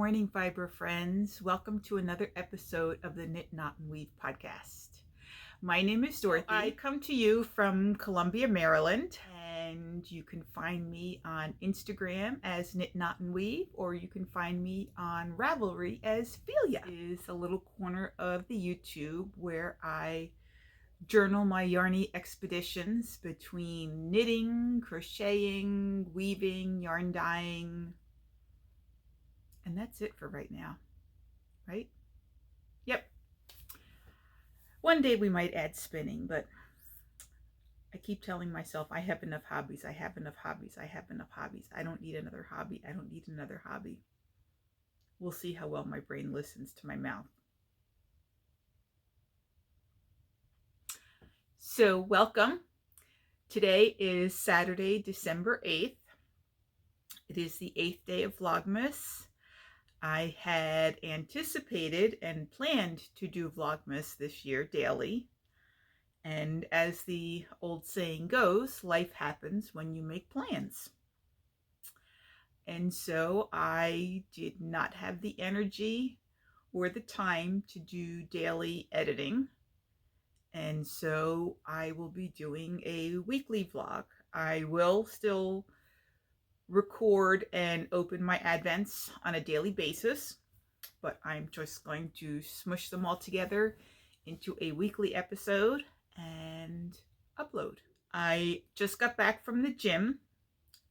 morning, Fiber friends. Welcome to another episode of the Knit, Knot, and Weave podcast. My name is Dorothy. I come to you from Columbia, Maryland, and you can find me on Instagram as Knit, Knot, and Weave, or you can find me on Ravelry as Philia. It is a little corner of the YouTube where I journal my yarny expeditions between knitting, crocheting, weaving, yarn dyeing, and that's it for right now, right? Yep. One day we might add spinning, but I keep telling myself I have enough hobbies. I have enough hobbies. I have enough hobbies. I don't need another hobby. I don't need another hobby. We'll see how well my brain listens to my mouth. So welcome. Today is Saturday, December 8th. It is the 8th day of Vlogmas. I had anticipated and planned to do Vlogmas this year daily. And as the old saying goes, life happens when you make plans. And so I did not have the energy or the time to do daily editing. And so I will be doing a weekly vlog. I will still record and open my advents on a daily basis, but I'm just going to smush them all together into a weekly episode and upload. I just got back from the gym,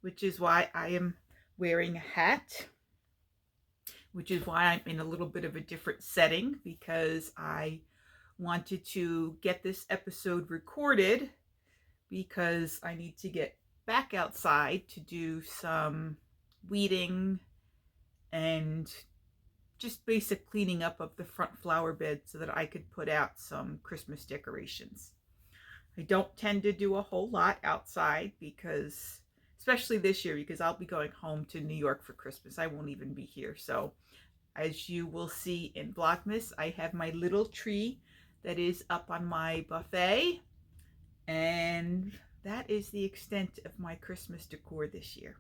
which is why I am wearing a hat, which is why I'm in a little bit of a different setting, because I wanted to get this episode recorded because I need to get back outside to do some weeding and just basic cleaning up of the front flower bed so that I could put out some Christmas decorations. I don't tend to do a whole lot outside because, especially this year, because I'll be going home to New York for Christmas. I won't even be here. So as you will see in Vlogmas, I have my little tree that is up on my buffet, and that is the extent of my Christmas decor this year.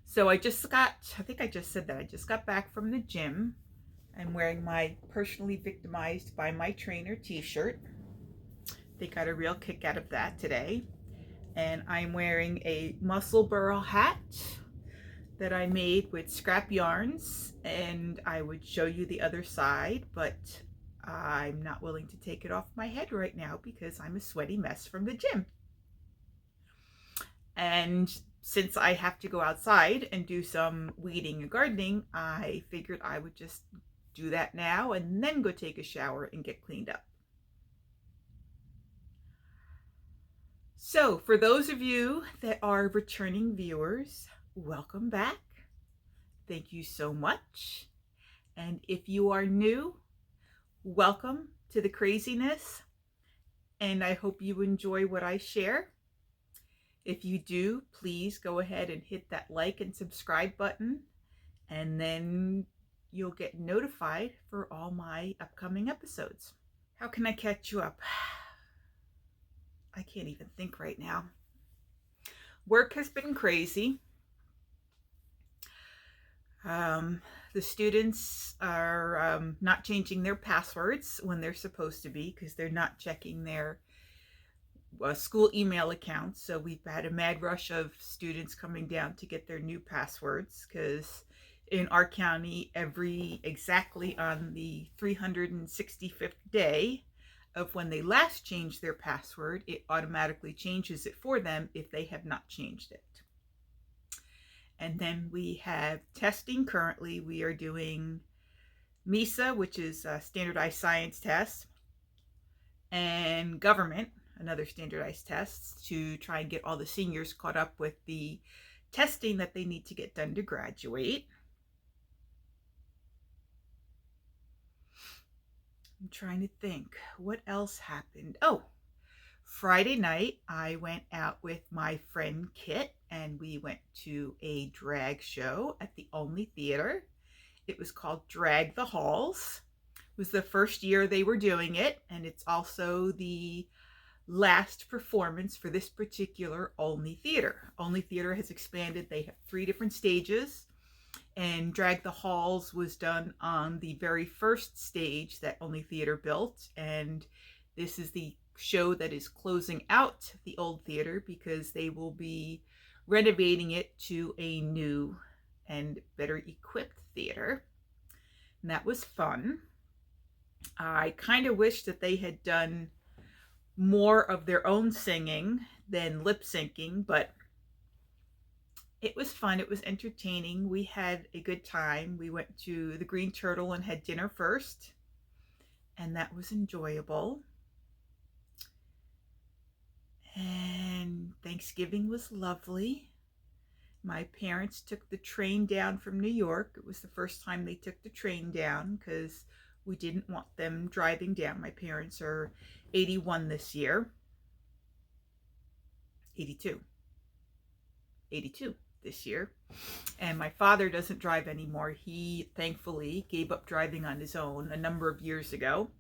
So I think I just said that, I just got back from the gym. I'm wearing my Personally Victimized by My Trainer t-shirt. They got a real kick out of that today. And I'm wearing a Muscle Burl hat that I made with scrap yarns, and I would show you the other side, but I'm not willing to take it off my head right now because I'm a sweaty mess from the gym. And since I have to go outside and do some weeding and gardening, I figured I would just do that now and then go take a shower and get cleaned up. So for those of you that are returning viewers, welcome back. Thank you so much. And if you are new, welcome to the craziness, and I hope you enjoy what I share. If you do, please go ahead and hit that like and subscribe button, and then you'll get notified for all my upcoming episodes. How can I catch you up? I can't even think right now. Work has been crazy. The students are not changing their passwords when they're supposed to be because they're not checking their school email accounts. So we've had a mad rush of students coming down to get their new passwords, because in our county, exactly on the 365th day of when they last changed their password, it automatically changes it for them if they have not changed it. And then we have testing. Currently, we are doing MISA, which is a standardized science test, and government, another standardized test, to try and get all the seniors caught up with the testing that they need to get done to graduate. I'm trying to think what else happened. Oh, Friday night, I went out with my friend Kit, and we went to a drag show at the Only Theater. It was called Drag the Halls. It was the first year they were doing it, and it's also the last performance for this particular Only Theater. Only Theater has expanded. They have 3 different stages, and Drag the Halls was done on the very first stage that Only Theater built, and this is the show that is closing out the old theater because they will be renovating it to a new and better equipped theater. And that was fun. I kind of wish that they had done more of their own singing than lip syncing, but it was fun. It was entertaining. We had a good time. We went to the Green Turtle and had dinner first, and that was enjoyable. And Thanksgiving was lovely. My parents took the train down from New York. It was the first time they took the train down because we didn't want them driving down. My parents are 81 this year. 82 this year. And my father doesn't drive anymore. He thankfully gave up driving on his own a number of years ago.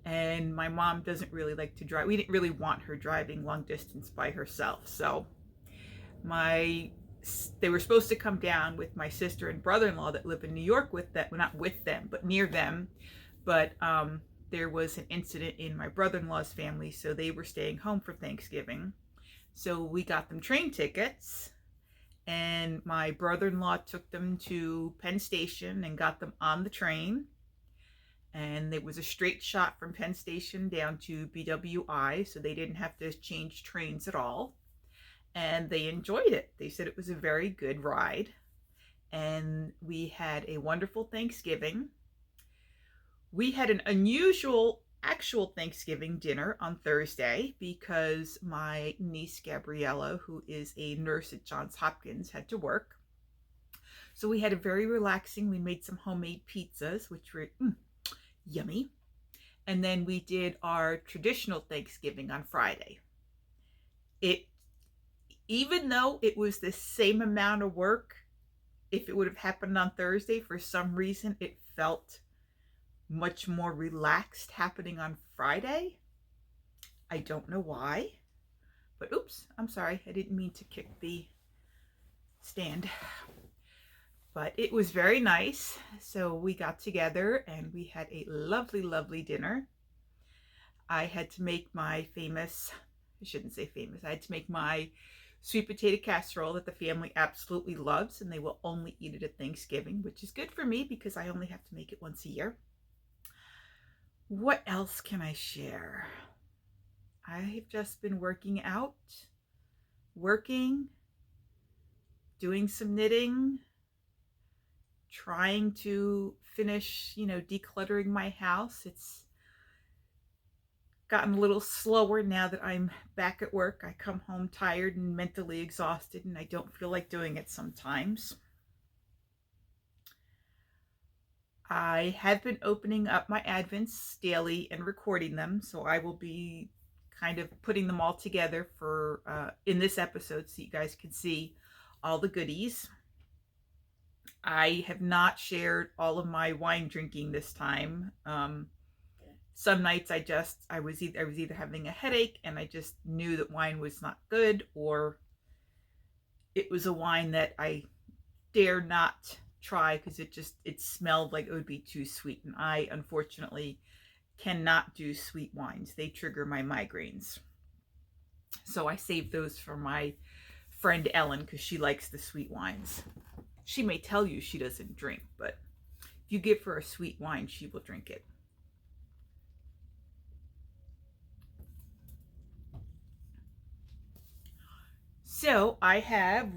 And my mom doesn't really like to drive. We didn't really want her driving long distance by herself. So they were supposed to come down with my sister and brother-in-law that live in New York with them. Well, not with them, but near them. But there was an incident in my brother-in-law's family, so they were staying home for Thanksgiving. So we got them train tickets, and my brother-in-law took them to Penn Station and got them on the train. And it was a straight shot from Penn Station down to BWI, so they didn't have to change trains at all. And they enjoyed it. They said it was a very good ride. And we had a wonderful Thanksgiving. We had an unusual actual Thanksgiving dinner on Thursday because my niece Gabriella, who is a nurse at Johns Hopkins, had to work. So we had a very relaxing, we made some homemade pizzas, which were yummy. And then we did our traditional Thanksgiving on Friday. Even though it was the same amount of work, if it would have happened on Thursday, for some reason it felt much more relaxed happening on Friday. I don't know why, but oops, I'm sorry. I didn't mean to kick the stand. But it was very nice. So we got together and we had a lovely, lovely dinner. I had to make my famous, I shouldn't say famous, I had to make my sweet potato casserole that the family absolutely loves, and they will only eat it at Thanksgiving, which is good for me because I only have to make it once a year. What else can I share? I have just been working out, doing some knitting, trying to finish, decluttering my house. It's gotten a little slower now that I'm back at work. I come home tired and mentally exhausted, and I don't feel like doing it sometimes. I have been opening up my Advents daily and recording them, so I will be kind of putting them all together for in this episode so you guys can see all the goodies. I have not shared all of my wine drinking this time. Some nights I was either having a headache and I just knew that wine was not good, or it was a wine that I dare not try because it smelled like it would be too sweet, and I unfortunately cannot do sweet wines. They trigger my migraines. So I saved those for my friend Ellen because she likes the sweet wines. She may tell you she doesn't drink, but if you give her a sweet wine, she will drink it. So I have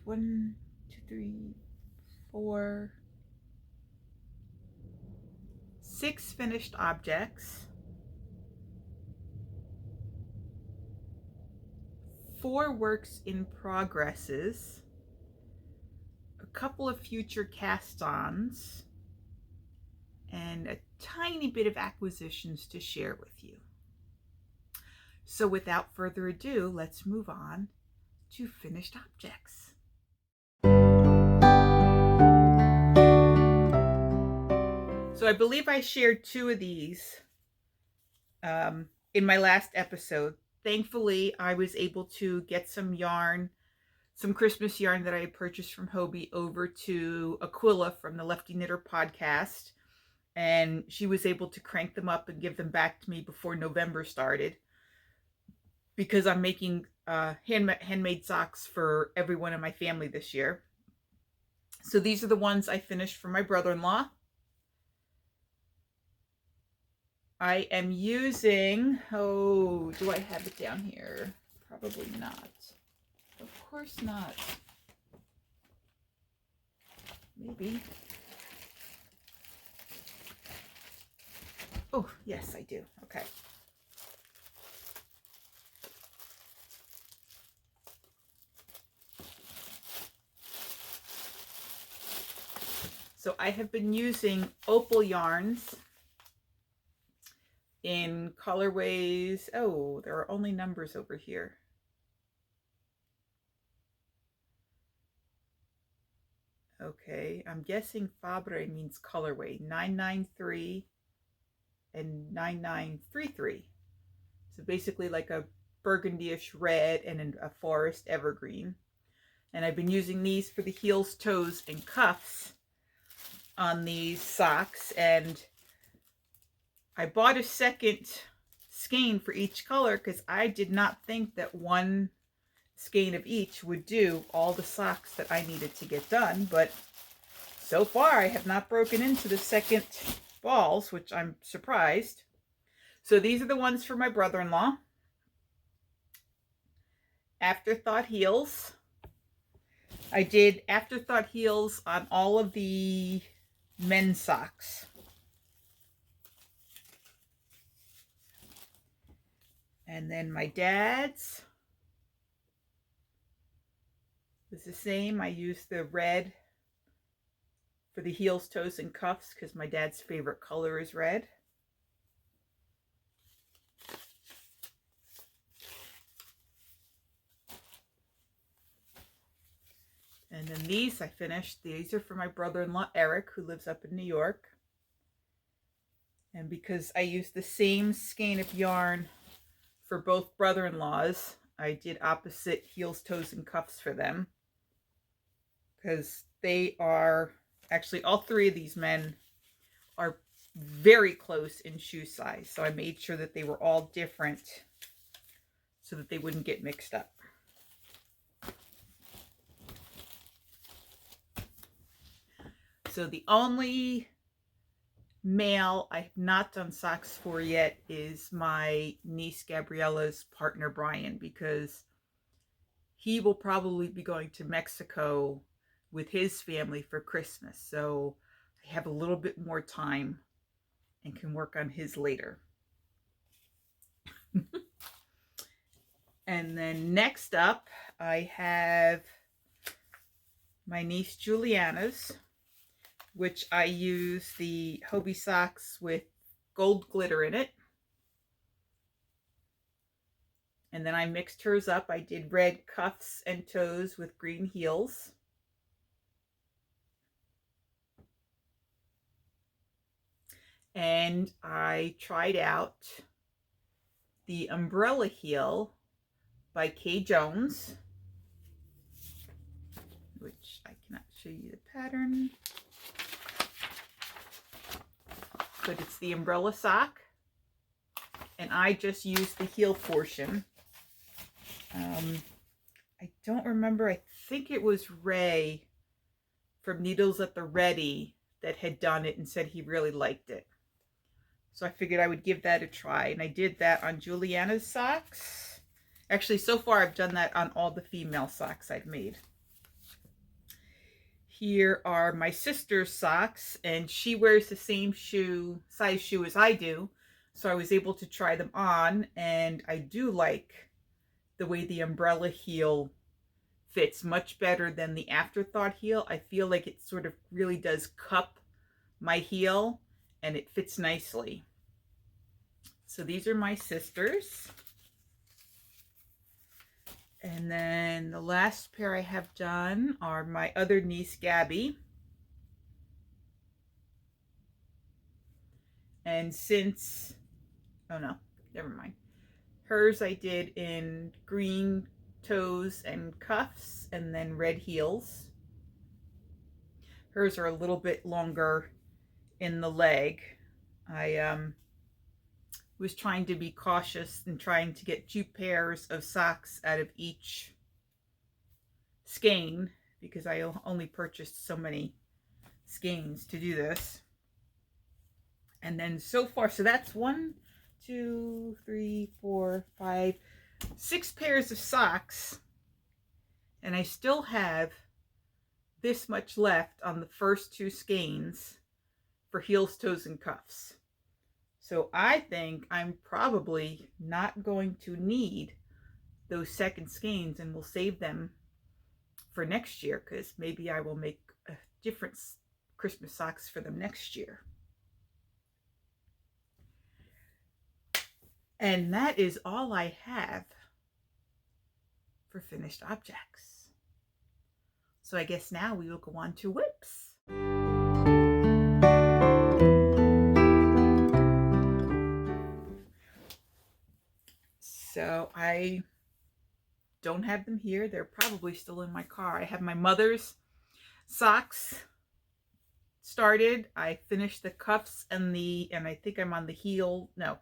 1, 2, 3, 4, 6 finished objects, 4 works in progresses, a couple of future cast-ons, and a tiny bit of acquisitions to share with you. So without further ado, let's move on to finished objects. So I believe I shared 2 of these in my last episode. Thankfully, I was able to get some yarn, some Christmas yarn that I had purchased from Hobie over to Aquila from the Lefty Knitter podcast. And she was able to crank them up and give them back to me before November started, because I'm making handmade socks for everyone in my family this year. So these are the ones I finished for my brother-in-law. I am using, oh, do I have it down here? Probably not. Of course not. Maybe. Oh, yes, I do. Okay. So I have been using opal yarns in colorways. Oh, there are only numbers over here. Okay, I'm guessing Fabre means colorway. 993 and 9933. So basically like a burgundy-ish red and a forest evergreen. And I've been using these for the heels, toes, and cuffs on these socks. And I bought a second skein for each color because I did not think that one skein of each would do all the socks that I needed to get done. But so far I have not broken into the second balls, which I'm surprised. So these are the ones for my brother-in-law. Afterthought heels. I did afterthought heels on all of the men's socks. And then my dad's was the same. I used the red for the heels, toes, and cuffs because my dad's favorite color is red. And then these I finished. These are for my brother-in-law, Eric, who lives up in New York. And because I used the same skein of yarn for both brother-in-laws, I did opposite heels, toes, and cuffs for them. Because they are, actually all three of these men are very close in shoe size. So I made sure that they were all different so that they wouldn't get mixed up. So the only male I have not done socks for yet is my niece Gabriella's partner Brian, because he will probably be going to Mexico with his family for Christmas. So I have a little bit more time and can work on his later. And then next up, I have my niece Juliana's, which I use the Hobie socks with gold glitter in it. And then I mixed hers up. I did red cuffs and toes with green heels. And I tried out the umbrella heel by Kay Jones, which I cannot show you the pattern, but it's the umbrella sock. And I just used the heel portion. I don't remember. I think it was Ray from Needles at the Ready that had done it and said he really liked it. So I figured I would give that a try. And I did that on Juliana's socks. Actually, so far I've done that on all the female socks I've made. Here are my sister's socks, and she wears the same size shoe as I do. So I was able to try them on, and I do like the way the umbrella heel fits much better than the afterthought heel. I feel like it sort of really does cup my heel, and it fits nicely. So these are my sisters. And then the last pair I have done are my other niece, Gabby. And since, oh no, never mind. Hers I did in green, toes and cuffs, and then red heels. Hers are a little bit longer in the leg. I was trying to be cautious and trying to get 2 pairs of socks out of each skein because I only purchased so many skeins to do this. And then so far, so that's 1, 2, 3, 4, 5, 6 pairs of socks, and I still have this much left on the first 2 skeins for heels, toes, and cuffs. So I think I'm probably not going to need those second skeins, and we'll save them for next year because maybe I will make different Christmas socks for them next year. And that is all I have for finished objects. So I guess now we will go on to whips. So I don't have them here. They're probably still in my car. I have my mother's socks started. I finished the cuffs and I think I'm on the heel. No,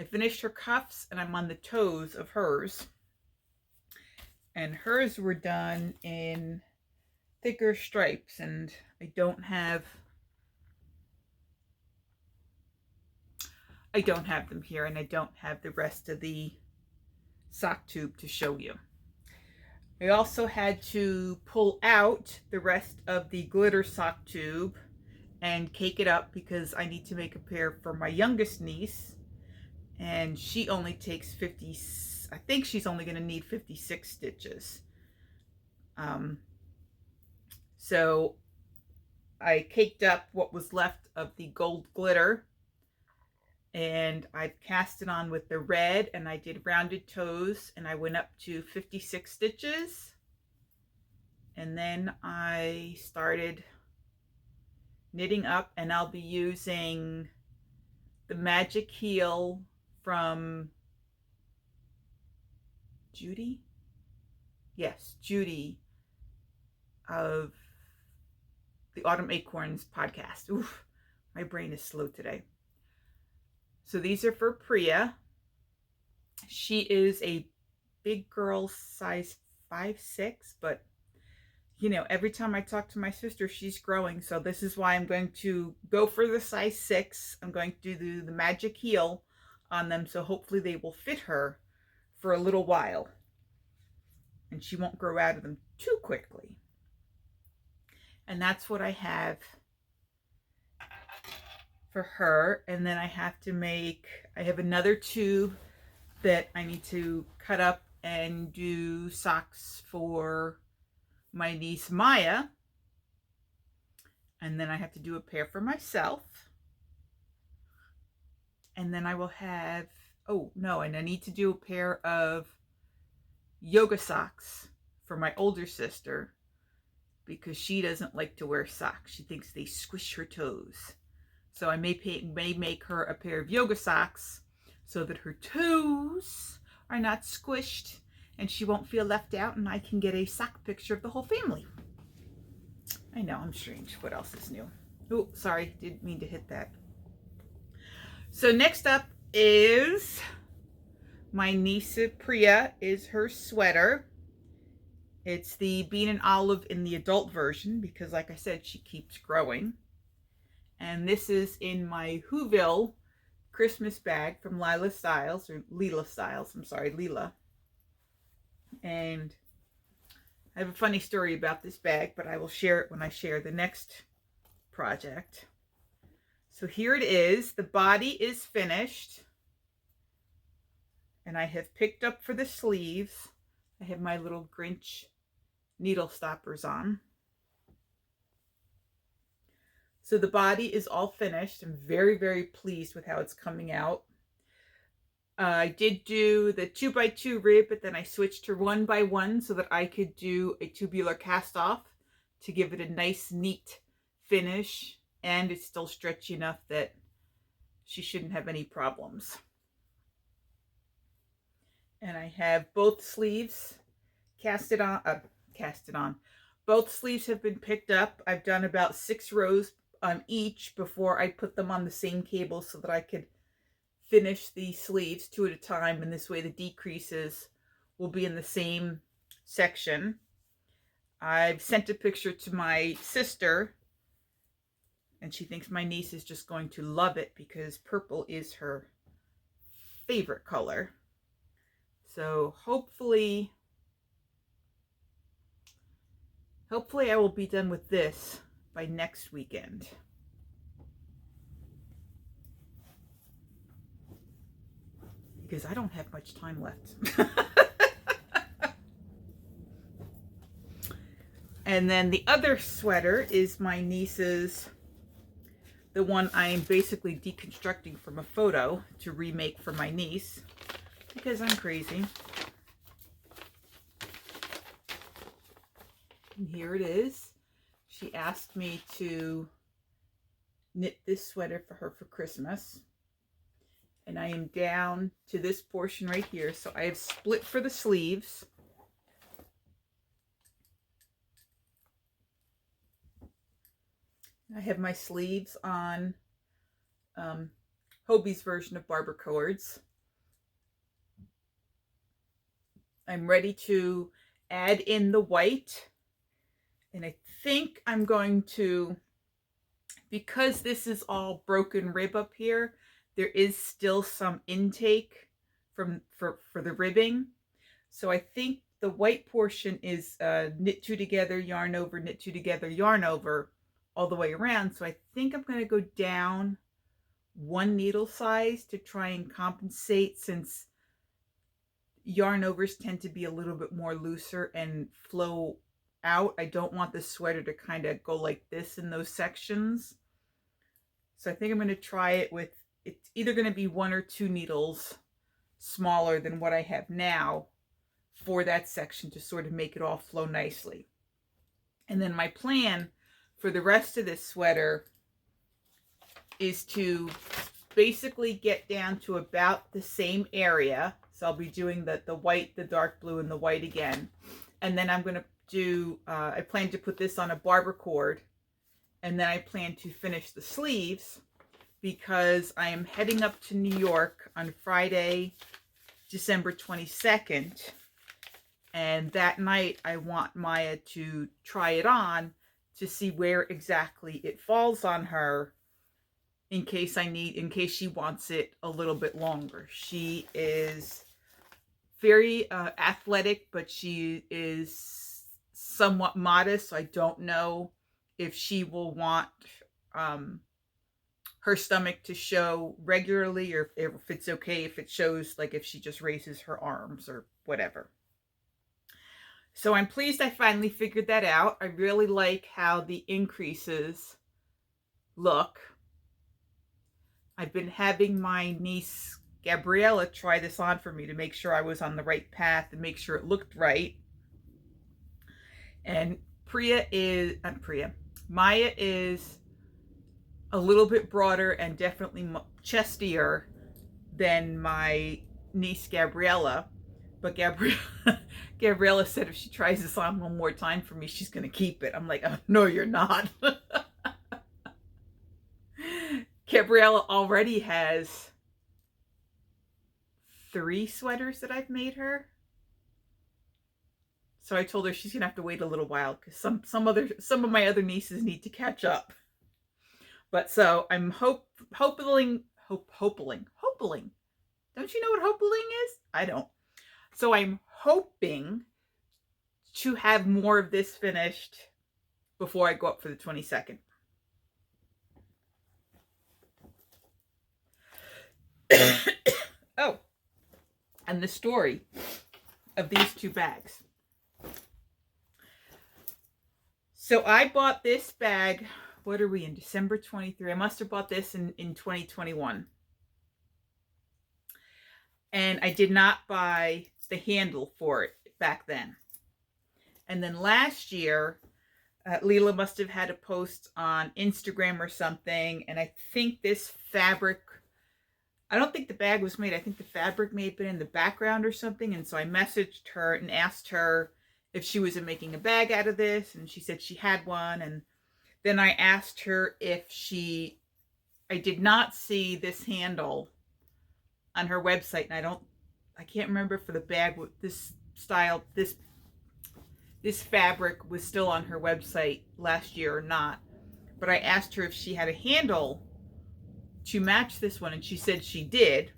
I finished her cuffs and I'm on the toes of hers. And hers were done in thicker stripes, and I don't have them here, and I don't have the rest of the sock tube to show you. I also had to pull out the rest of the glitter sock tube and cake it up because I need to make a pair for my youngest niece, and she only takes 50, I think she's only going to need 56 stitches. So I caked up what was left of the gold glitter, and I've cast it on with the red, and I did rounded toes, and I went up to 56 stitches, and then I started knitting up, and I'll be using the magic heel from Judy? Yes, Judy of the Autumn Acorns podcast. Oof, my brain is slow today. So these are for Priya. She is a big girl, size 5'6", but you know, every time I talk to my sister, she's growing. So this is why I'm going to go for the size 6. I'm going to do the magic heel on them, so hopefully they will fit her for a little while, and she won't grow out of them too quickly. And that's what I have for her. And then I have another tube that I need to cut up and do socks for my niece Maya. And then I have to do a pair for myself. And then I will have, and I need to do a pair of yoga socks for my older sister, because she doesn't like to wear socks. She thinks they squish her toes. So I may make her a pair of yoga socks so that her toes are not squished and she won't feel left out, and I can get a sock picture of the whole family. I know, I'm strange. What else is new? Oh, sorry, didn't mean to hit that. So next up is my niece Priya, is her sweater. It's the bean and olive in the adult version because, like I said, she keeps growing. And this is in my Whoville Christmas bag from Lila Styles. And I have a funny story about this bag, but I will share it when I share the next project. So here it is. The body is finished, and I have picked up for the sleeves. I have my little Grinch needle stoppers on. So the body is all finished. I'm very, very pleased with how it's coming out. I did do the 2x2 rib, but then I switched to 1x1 so that I could do a tubular cast off to give it a nice, neat finish. And it's still stretchy enough that she shouldn't have any problems. And I have both sleeves cast it on. Both sleeves have been picked up. I've done about 6 rows on each before I put them on the same cable so that I could finish the sleeves 2 at a time, and this way the decreases will be in the same section. I've sent a picture to my sister, and she thinks my niece is just going to love it because purple is her favorite color. So hopefully I will be done with this by next weekend. Because I don't have much time left. And then the other sweater is my niece's, the one I am basically deconstructing from a photo to remake for my niece because I'm crazy. And here it is. She asked me to knit this sweater for her for Christmas. And I am down to this portion right here. So I have split for the sleeves. I have my sleeves on Hobie's version of barber cords. I'm ready to add in the white. And I think I'm going to, because this is all broken rib up here, there is still some intake for the ribbing. So I think the white portion is knit 2 together, yarn over, knit 2 together, yarn over all the way around. So I think I'm going to go down 1 needle size to try and compensate, since yarn overs tend to be a little bit more looser and flow out. I don't want the sweater to kind of go like this in those sections. So I think I'm going to try it with, it's either going to be 1 or 2 needles smaller than what I have now for that section to sort of make it all flow nicely. And then my plan for the rest of this sweater is to basically get down to about the same area. So I'll be doing the white, the dark blue, and the white again. And then I'm going to do, I plan to put this on a barber cord. And then I plan to finish the sleeves because I am heading up to New York on Friday, December 22nd. And that night I want Maya to try it on to see where exactly it falls on her in case she wants it a little bit longer. She is very athletic, but she is somewhat modest, so I don't know if she will want her stomach to show regularly, or if it's okay if it shows, like if she just raises her arms or whatever. So I'm pleased I finally figured that out. I really like how the increases look. I've been having my niece Gabriella try this on for me to make sure I was on the right path and make sure it looked right. And Maya is a little bit broader and definitely chestier than my niece Gabriella. But Gabriella said if she tries this on 1 more time for me, she's going to keep it. I'm like, oh, no, you're not. Gabriella already has 3 sweaters that I've made her. So I told her she's going to have to wait a little while because some of my other nieces need to catch up. But so I'm hopeling. Don't you know what hopeling is? I don't. So I'm hoping to have more of this finished before I go up for the 22nd. Oh, and the story of these 2 bags. So I bought this bag, what are we in, December 23? I must have bought this in 2021. And I did not buy the handle for it back then. And then last year, Leela must have had a post on Instagram or something, and I think this fabric, I don't think the bag was made, I think the fabric may have been in the background or something, and so I messaged her and asked her if she was making a bag out of this, and she said she had one. And then I asked her if I did not see this handle on her website, and I can't remember for the bag what this style, this fabric was still on her website last year or not. But I asked her if she had a handle to match this one, and she said she did.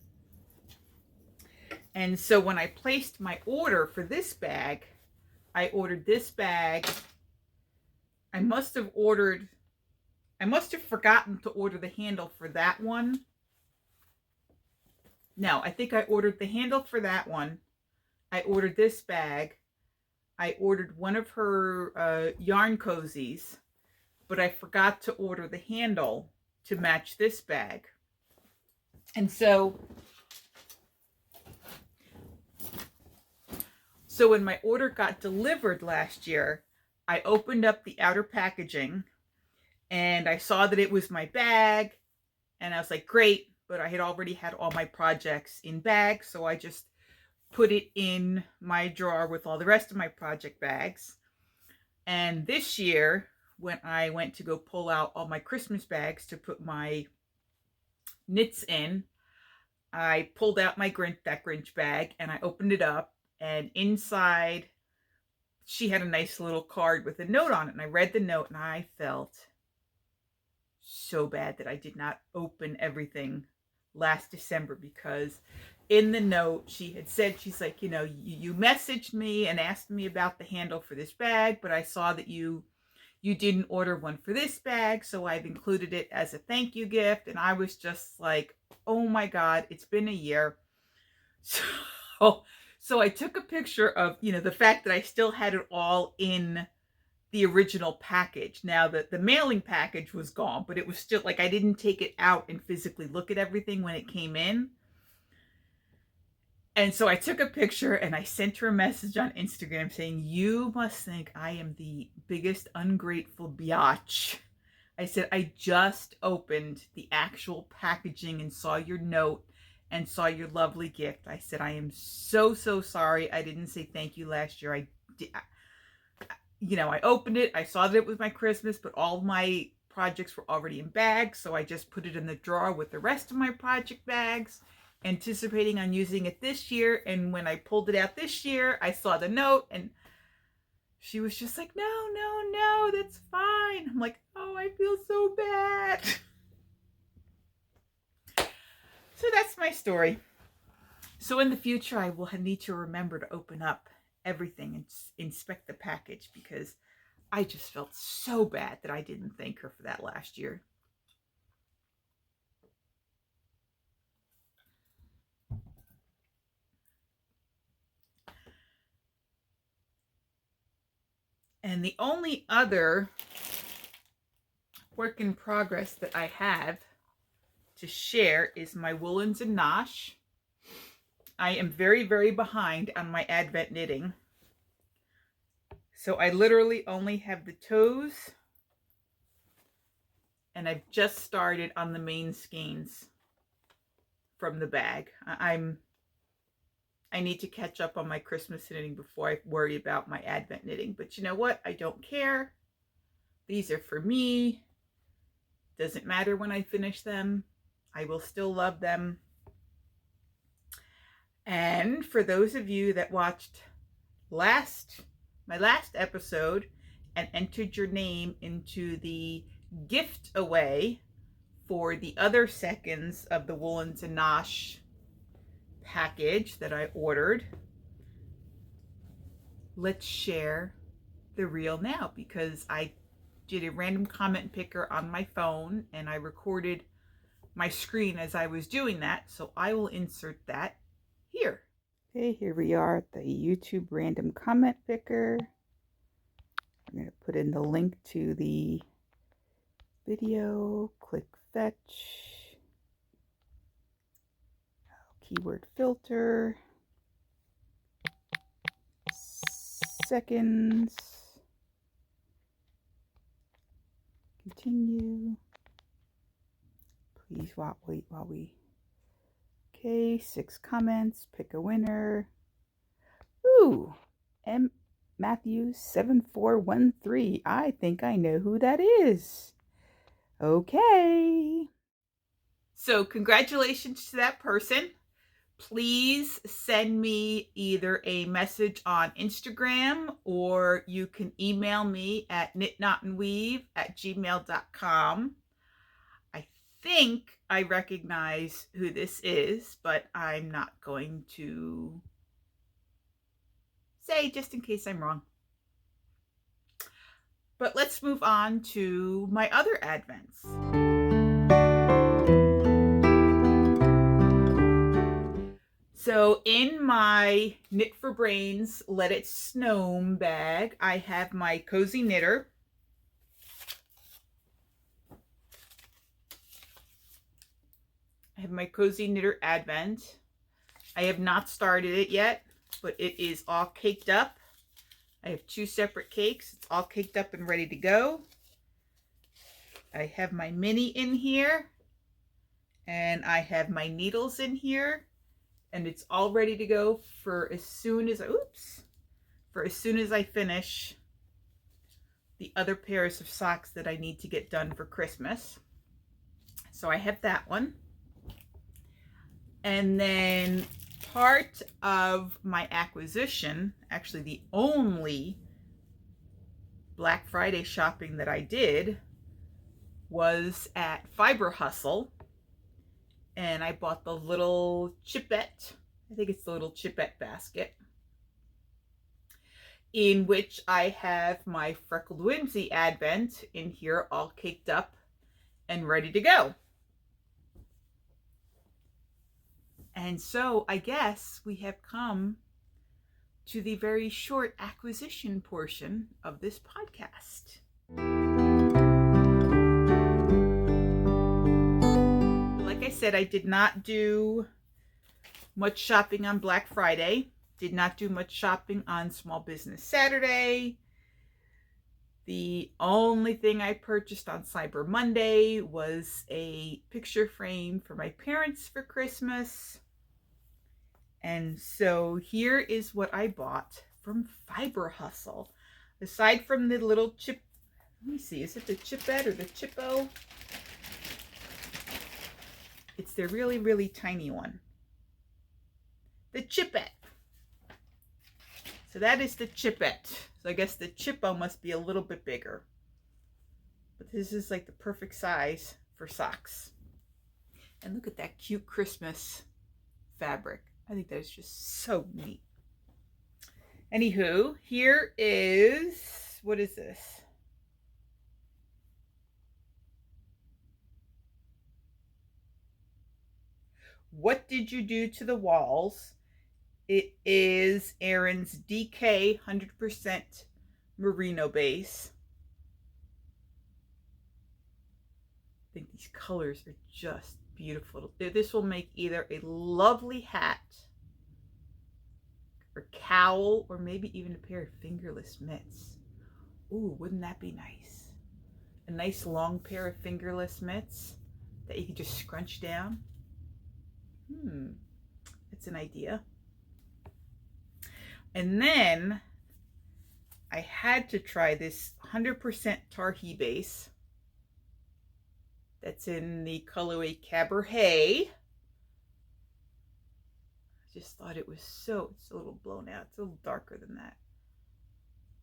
And so when I placed my order for this bag, I ordered this bag. I must have forgotten to order the handle for that one. No, I think I ordered the handle for that one. I ordered this bag. I ordered one of her yarn cozies, but I forgot to order the handle to match this bag. And so when my order got delivered last year, I opened up the outer packaging and I saw that it was my bag, and I was like, great, but I had already had all my projects in bags, so I just put it in my drawer with all the rest of my project bags. And this year, when I went to go pull out all my Christmas bags to put my knits in, I pulled out that Grinch bag and I opened it up, and inside she had a nice little card with a note on it, and I read the note and I felt so bad that I did not open everything last December, because in the note she had said, she's like, you messaged me and asked me about the handle for this bag, but I saw that you didn't order one for this bag, so I've included it as a thank you gift. And I was just like, oh my God, it's been a year. So I took a picture of, the fact that I still had it all in the original package. Now the mailing package was gone, but it was still like, I didn't take it out and physically look at everything when it came in. And so I took a picture and I sent her a message on Instagram saying, you must think I am the biggest ungrateful biatch. I said, I just opened the actual packaging and saw your note and saw your lovely gift. I said, I am so, so sorry. I didn't say thank you last year. I opened it. I saw that it was my Christmas, but all my projects were already in bags. So I just put it in the drawer with the rest of my project bags, anticipating on using it this year. And when I pulled it out this year, I saw the note and she was just like, no, that's fine. I'm like, oh, I feel so bad. So that's my story. So in the future, I will need to remember to open up everything and inspect the package, because I just felt so bad that I didn't thank her for that last year. And the only other work in progress that I have to share is my Woolens and Nosh. I am very, very behind on my Advent knitting. So I literally only have the toes, and I've just started on the main skeins from the bag. I need to catch up on my Christmas knitting before I worry about my Advent knitting. But you know what? I don't care. These are for me. Doesn't matter when I finish them. I will still love them. And for those of you that watched my last episode and entered your name into the Giftaway for the other seconds of the Woolens and Nosh package that I ordered, let's share the reel now, because I did a random comment picker on my phone and I recorded my screen as I was doing that, so I will insert that here. Okay, here we are at the YouTube random comment picker. I'm going to put in the link to the video, click fetch, keyword filter, seconds, continue. Please wait while we, okay, 6 comments, pick a winner. Ooh, Matthew 7413. I think I know who that is. Okay. So congratulations to that person. Please send me either a message on Instagram or you can email me at knitnotandweave@gmail.com. I think I recognize who this is, but I'm not going to say just in case I'm wrong. But let's move on to my other advents. So in my Knit for Brains Let It Snow bag, I have my Cozy Knitter. I have my Cozy Knitter Advent. I have not started it yet, but it is all caked up. I have 2 separate cakes. It's all caked up and ready to go. I have my mini in here, and I have my needles in here, and it's all ready to go for as soon as I finish the other pairs of socks that I need to get done for Christmas. So I have that one. And then part of my acquisition, actually the only Black Friday shopping that I did, was at Fiber Hustle. And I bought the little chipette, I think it's the little chipette basket, in which I have my Freckled Whimsy Advent in here all caked up and ready to go. And so I guess we have come to the very short acquisition portion of this podcast. Like I said, I did not do much shopping on Black Friday. Did not do much shopping on Small Business Saturday. The only thing I purchased on Cyber Monday was a picture frame for my parents for Christmas. And so here is what I bought from Fiber Hustle. Aside from the little chip, let me see, is it the chipette or the chippo? It's the really, really tiny one. The chipette. So that is the chipette. So I guess the chippo must be a little bit bigger. But this is like the perfect size for socks. And look at that cute Christmas fabric. I think that is just so neat. Anywho, here is, what is this? What Did You Do to the Walls? It is Erin's DK 100% merino base. I think these colors are just beautiful. This will make either a lovely hat or cowl, or maybe even a pair of fingerless mitts. Ooh, wouldn't that be nice? A nice long pair of fingerless mitts that you can just scrunch down. It's an idea. And then I had to try this 100% Tarhi base that's in the colorway Cabernet. I just thought it was it's a little blown out. It's a little darker than that.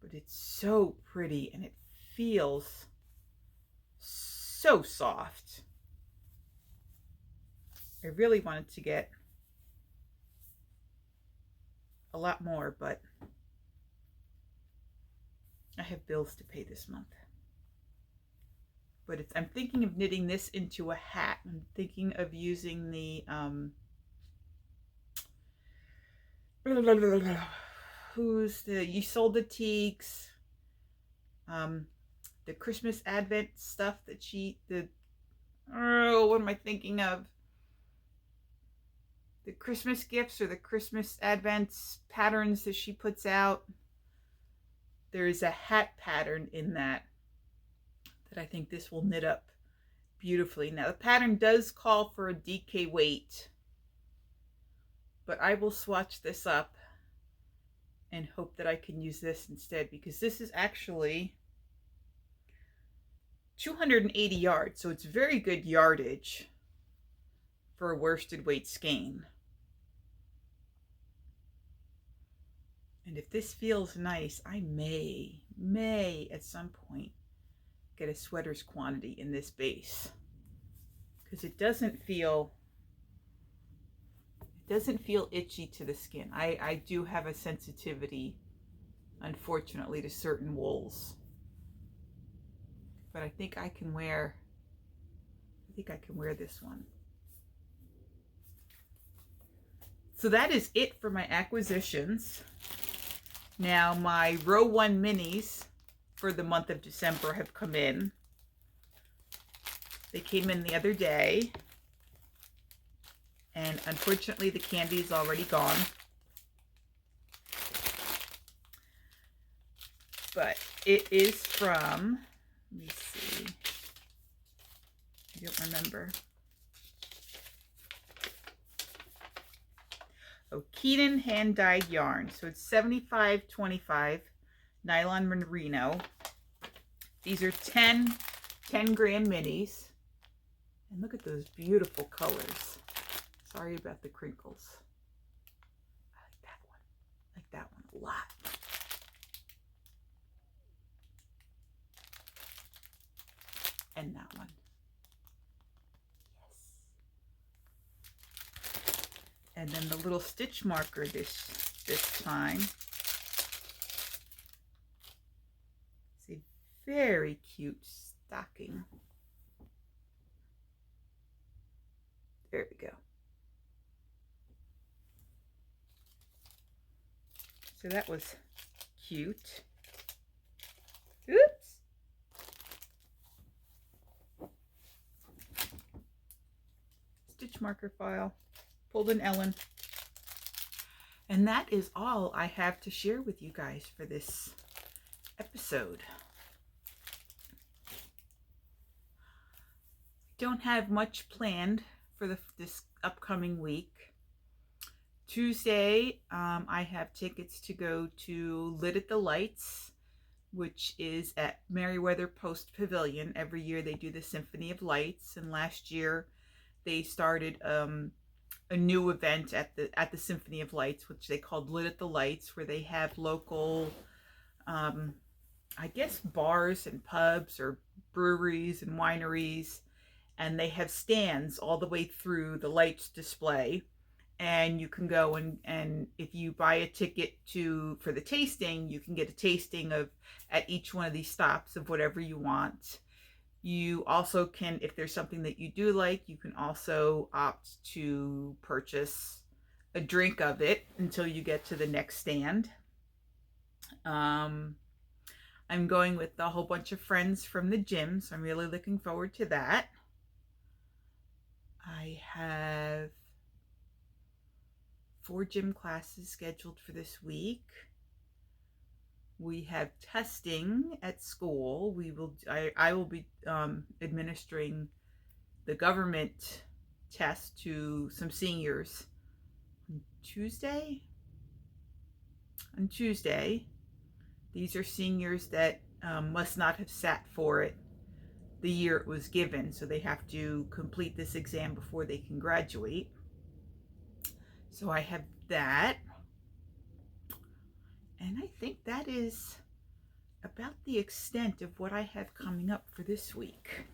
But it's so pretty and it feels so soft. I really wanted to get a lot more, but I have bills to pay this month. But I'm thinking of knitting this into a hat. I'm thinking of using the Isolde Teague's the Christmas Advent stuff that what am I thinking of? The Christmas gifts or the Christmas Advents patterns that she puts out. There is a hat pattern in that I think this will knit up beautifully. Now the pattern does call for a DK weight, but I will swatch this up and hope that I can use this instead, because this is actually 280 yards, so it's very good yardage for a worsted weight skein. And if this feels nice, I may at some point get a sweater's quantity in this base, because it doesn't feel itchy to the skin. I do have a sensitivity, unfortunately, to certain wools, but I think I can wear this one. So that is it for my acquisitions. Now my row 1 minis for the month of December have come in. They came in the other day, and unfortunately the candy is already gone. But it is from, let me see, I don't remember. Oh, Keaton hand-dyed yarn. So it's 75/25 nylon merino. These are 10 gram minis. And look at those beautiful colors. Sorry about the crinkles. I like that one. I like that one a lot. And that one. And then the little stitch marker this time. It's a very cute stocking. There we go. So that was cute. Oops. Stitch marker file. Pulled an Ellen. And that is all I have to share with you guys for this episode. Don't have much planned for this upcoming week. Tuesday, I have tickets to go to Lit at the Lights, which is at Meriwether Post Pavilion. Every year they do the Symphony of Lights, and last year they started a new event at the Symphony of Lights, which they called Lit at the Lights, where they have local, I guess, bars and pubs or breweries and wineries, and they have stands all the way through the lights display, and you can go and if you buy a ticket for the tasting, you can get a tasting at each one of these stops of whatever you want. You also can, if there's something that you do like, you can also opt to purchase a drink of it until you get to the next stand. I'm going with a whole bunch of friends from the gym, so I'm really looking forward to that. I have 4 gym classes scheduled for this week. We have testing at school. I will be administering the government test to some seniors on Tuesday. On Tuesday, these are seniors that must not have sat for it the year it was given, so they have to complete this exam before they can graduate. So I have that. And I think that is about the extent of what I have coming up for this week.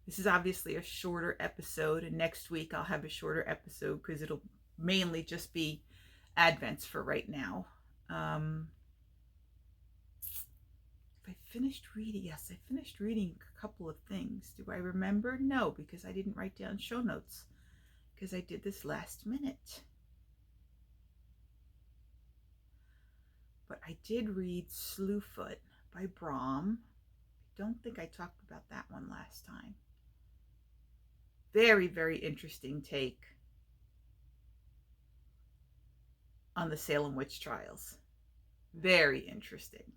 This is obviously a shorter episode, and next week I'll have a shorter episode because it'll mainly just be Advents for right now. If I finished reading, yes, I finished reading a couple of things. Do I remember? No, because I didn't write down show notes because I did this last minute. But I did read Slewfoot by Brahm. I don't think I talked about that one last time. Very, very interesting take on the Salem witch trials. Very interesting.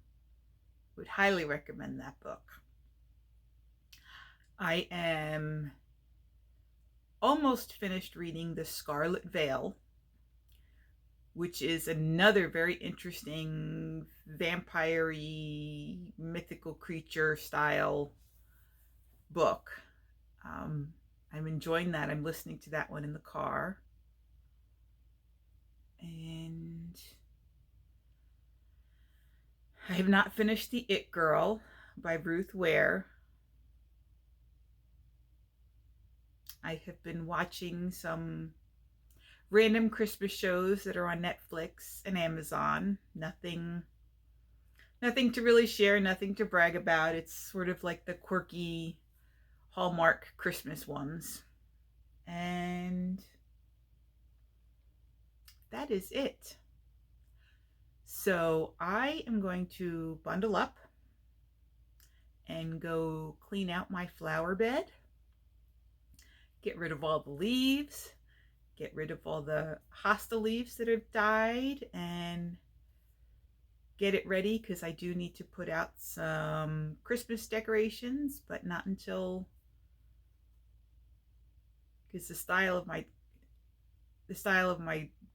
Would highly recommend that book. I am almost finished reading The Scarlet Veil, which is another very interesting vampire-y mythical creature style book. I'm enjoying that. I'm listening to that one in the car. And I have not finished The It Girl by Ruth Ware. I have been watching some random Christmas shows that are on Netflix and Amazon. Nothing to really share, nothing to brag about. It's sort of like the quirky Hallmark Christmas ones. And that is it. So I am going to bundle up and go clean out my flower bed, get rid of all the leaves, get rid of all the hosta leaves that have died, and get it ready because I do need to put out some Christmas decorations, but not until, because the style of my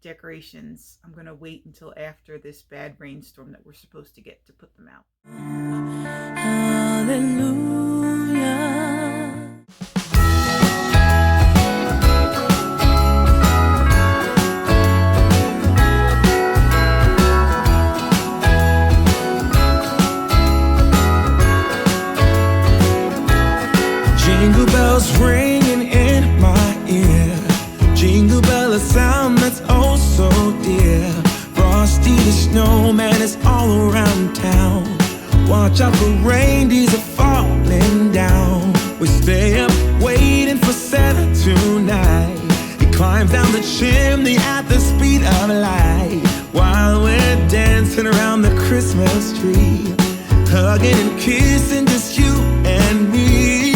decorations, I'm going to wait until after this bad rainstorm that we're supposed to get to put them out. Hallelujah. Jingle bells ringing in my ear. Jingle bell, a sound that's oh so dear. Frosty the snowman is all around town. Watch out for reindeers are falling down. We stay up waiting for Santa tonight. He climbs down the chimney at the speed of light, while we're dancing around the Christmas tree, hugging and kissing just you and me.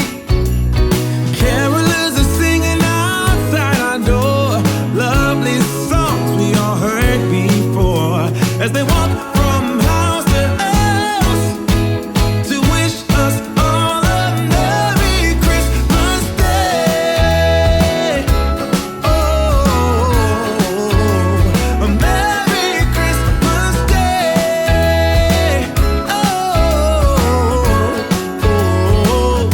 Carolers are singing outside our door, lovely songs we all heard before, as they walk from house to house to wish us all a Merry Christmas Day. Oh, a Merry Christmas Day. Oh,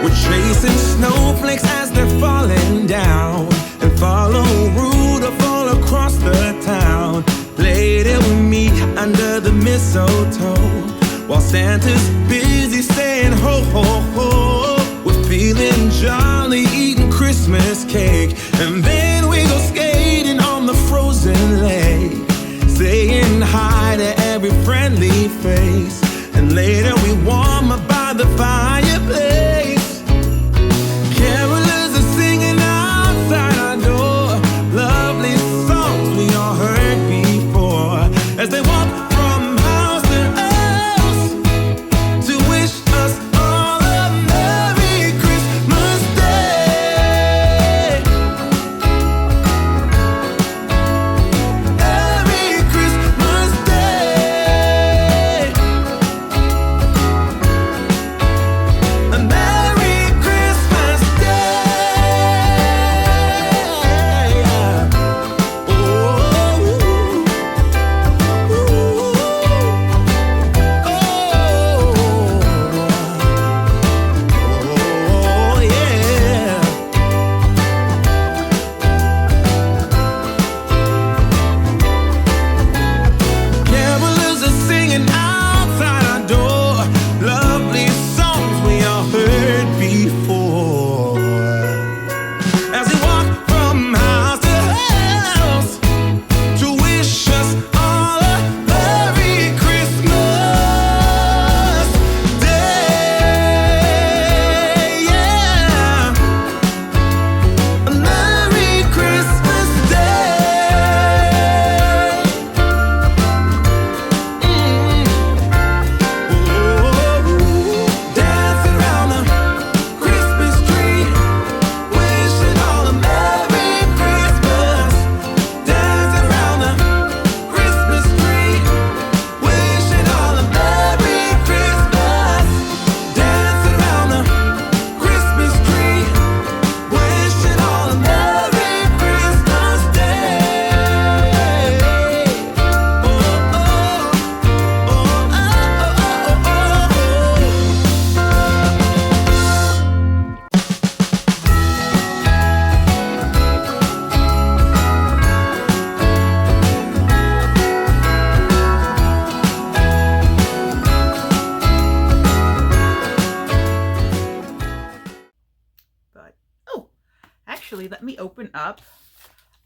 we're chasing snowflakes as they're falling down, and follow Rudolph all across the town. Later we meet under the mistletoe, while Santa's busy saying ho ho ho. We're feeling jolly, eating Christmas cake, and then we go skating on the frozen lake, saying hi to every friendly face, and later we warm up by the fireplace. Carolers are singing outside our door, lovely songs we all heard before, as they walk from house to house to wish us all a Merry Christmas Day.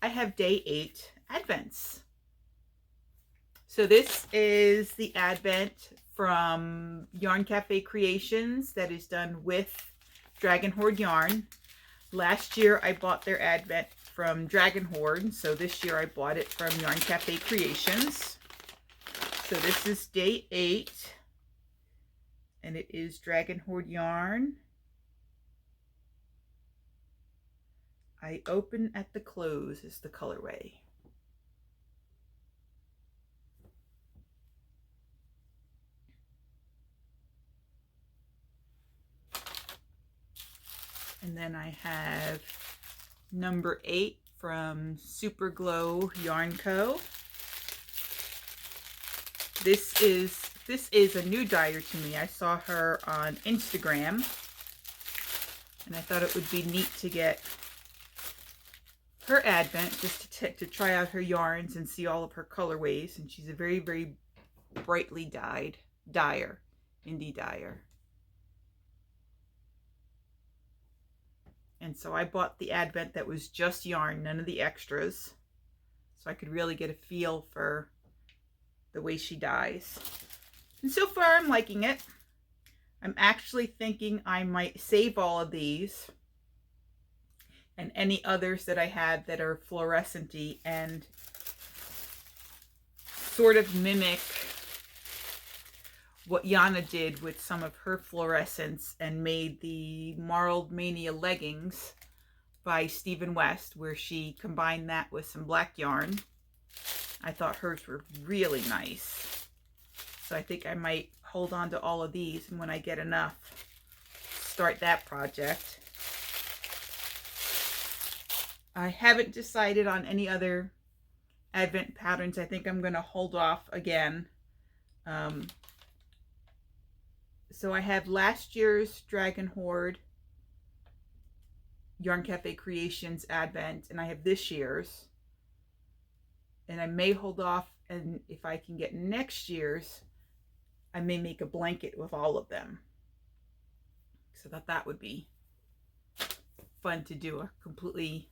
I have day 8 Advents. So this is the Advent from Yarn Cafe Creations that is done with Dragon Horde yarn. Last year I bought their Advent from Dragon Horde, so this year I bought it from Yarn Cafe Creations. So this is day 8, and it is Dragon Horde yarn. I open at the close is the colorway. And then I have number 8 from Super Glow Yarn Co. This is a new dyer to me. I saw her on Instagram, and I thought it would be neat to get her Advent just to try out her yarns and see all of her colorways. And she's a very, very brightly dyed dyer, indie dyer. And so I bought the Advent that was just yarn, none of the extras, so I could really get a feel for the way she dyes. And so far I'm liking it. I'm actually thinking I might save all of these and any others that I have that are fluorescent-y and sort of mimic what Yana did with some of her fluorescents and made the Marled Mania leggings by Stephen West, where she combined that with some black yarn. I thought hers were really nice. So I think I might hold on to all of these, and when I get enough, start that project. I haven't decided on any other Advent patterns. I think I'm going to hold off again. So I have last year's Dragon Horde Yarn Cafe Creations Advent, and I have this year's. And I may hold off, and if I can get next year's, I may make a blanket with all of them. So that would be fun to do, a completely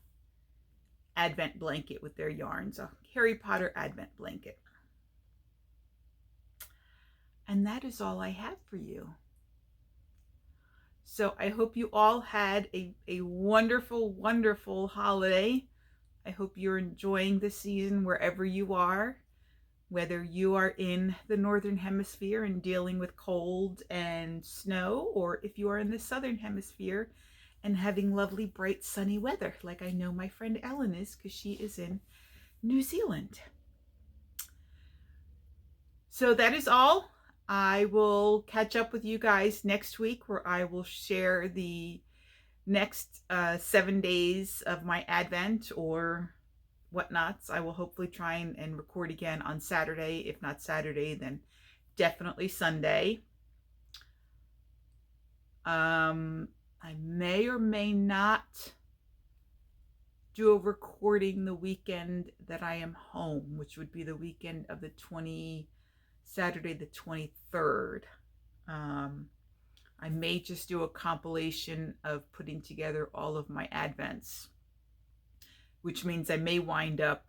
Advent blanket with their yarns, a Harry Potter Advent blanket. And that is all I have for you. So I hope you all had a wonderful, wonderful holiday. I hope you're enjoying the season wherever you are, whether you are in the Northern Hemisphere and dealing with cold and snow, or if you are in the Southern Hemisphere and having lovely, bright, sunny weather, like I know my friend Ellen is, because she is in New Zealand. So that is all. I will catch up with you guys next week, where I will share the next 7 days of my Advent or whatnots. I will hopefully try and record again on Saturday. If not Saturday, then definitely Sunday. I may or may not do a recording the weekend that I am home, which would be the weekend of the Saturday the 23rd. I may just do a compilation of putting together all of my Advents, which means I may wind up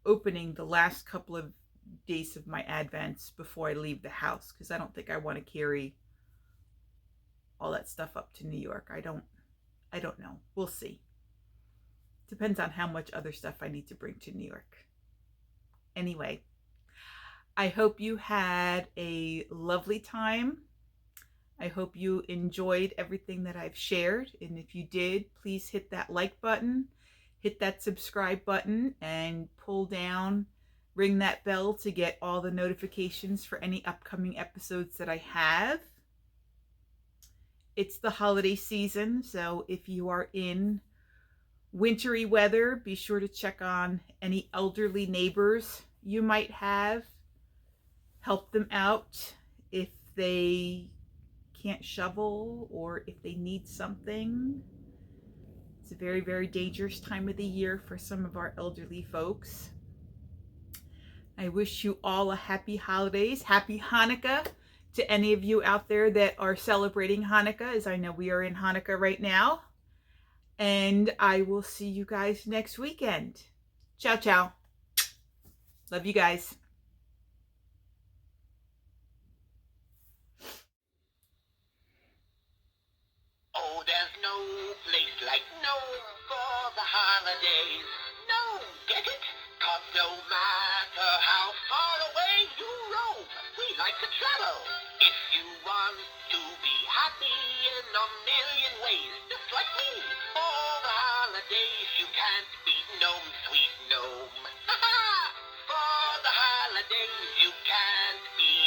opening the last couple of days of my Advents before I leave the house, because I don't think I want to carry all that stuff up to New York. I don't know. We'll see. Depends on how much other stuff I need to bring to New York. Anyway, I hope you had a lovely time. I hope you enjoyed everything that I've shared. And if you did, please hit that like button, hit that subscribe button, and ring that bell to get all the notifications for any upcoming episodes that I have. It's the holiday season, so if you are in wintry weather, be sure to check on any elderly neighbors you might have. Help them out if they can't shovel or if they need something. It's a very, very dangerous time of the year for some of our elderly folks. I wish you all a happy holidays, happy Hanukkah to any of you out there that are celebrating Hanukkah, as I know we are in Hanukkah right now. And I will see you guys next weekend. Ciao, ciao. Love you guys. Oh, there's no place like Nome for the holidays. No, get it? 'Cause no matter how far away you roam, we like to travel. If you want to be happy in a million ways, just like me, for the holidays you can't beat Nome, sweet Nome. For the holidays you can't beat